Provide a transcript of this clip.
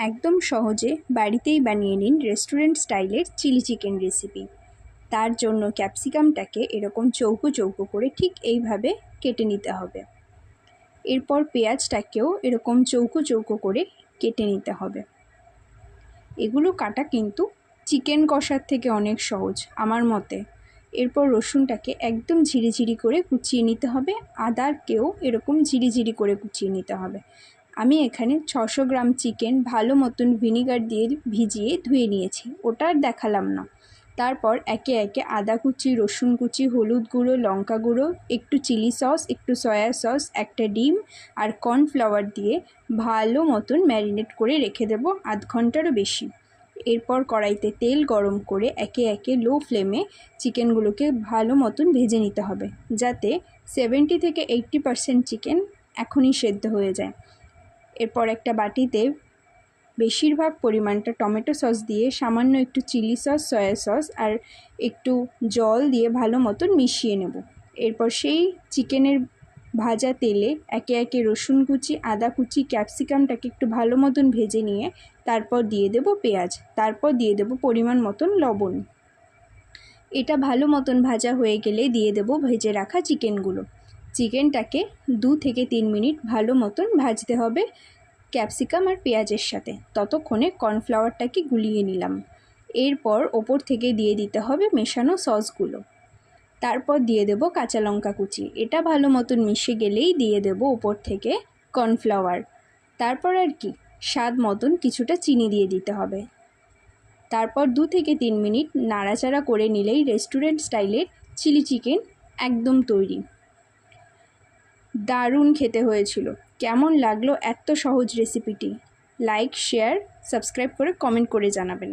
একদম সহজে বাড়িতেই বানিয়ে নিন রেস্টুরেন্ট স্টাইলের চিলি চিকেন রেসিপি। তার জন্য ক্যাপসিকামটাকে এরকম চৌকো চৌকো করে ঠিক এইভাবে কেটে নিতে হবে। এরপর পেঁয়াজটাকেও এরকম চৌকো চৌকো করে কেটে নিতে হবে। এগুলো কাটা কিন্তু চিকেন কষার থেকে অনেক সহজ আমার মতে। এরপর রসুনটাকে একদম ঝিরিঝিরি করে কুচিয়ে নিতে হবে, আদাকেও এরকম ঝিরিঝিরি করে কুচিয়ে নিতে হবে। আমি এখানে 600 গ্রাম চিকেন ভালো মতন ভিনিগার দিয়ে ভিজিয়ে ধুয়ে নিয়েছি, ওটা আর দেখালাম না। তারপর একে একে আদা কুচি, রসুন কুচি, হলুদ গুঁড়ো, লঙ্কা গুঁড়ো, একটু চিলি সস, একটু সয়া সস, একটা ডিম আর কর্নফ্লাওয়ার দিয়ে ভালো মতন ম্যারিনেট করে রেখে দেবো আধ ঘন্টারও বেশি। এরপর কড়াইতে তেল গরম করে একে একে লো ফ্লেমে চিকেনগুলোকে ভালো মতন ভেজে নিতে হবে, যাতে 70 থেকে 80% চিকেন এখনই সেদ্ধ হয়ে যায়। এরপর একটা বাটিতে বেশিরভাগ পরিমাণটা টমেটো সস দিয়ে সামান্য একটু চিলি সস, সয়া সস আর একটু জল দিয়ে ভালো মতন মিশিয়ে নেব। এরপর সেই চিকেনের ভাজা তেলে একে একে রসুন কুচি, আদা কুচি, ক্যাপসিকামটাকে একটু ভালো মতন ভেজে নিয়ে তারপর দিয়ে দেব পেঁয়াজ, তারপর দিয়ে দেব পরিমাণ মতন লবণ। এটা ভালো মতন ভাজা হয়ে গেলে দিয়ে দেব ভেজে রাখা চিকেনগুলো। চিকেনটাকে 2 থেকে 3 মিনিট ভালো মতন ভাজতে হবে ক্যাপসিকাম আর পেঁয়াজের সাথে। ততক্ষণে কর্নফ্লাওয়ারটাকে গুলিয়ে নিলাম। এরপর ওপর থেকে দিয়ে দিতে হবে মেশানো সসগুলো। তারপর দিয়ে দেব কাঁচা লঙ্কা কুচি। এটা ভালো মতন মিশে গেলেই দিয়ে দেব ওপর থেকে কর্নফ্লাওয়ার। তারপর আর কি, স্বাদ মতন কিছুটা চিনি দিয়ে দিতে হবে। তারপর 2 থেকে 3 মিনিট নাড়াচাড়া করে নিলেই রেস্টুরেন্ট স্টাইলের চিলি চিকেন একদম তৈরি। দারুণ খেতে হয়েছিল। কেমন লাগলো এত সহজ রেসিপিটি? লাইক, শেয়ার, সাবস্ক্রাইব করে কমেন্ট করে জানাবেন।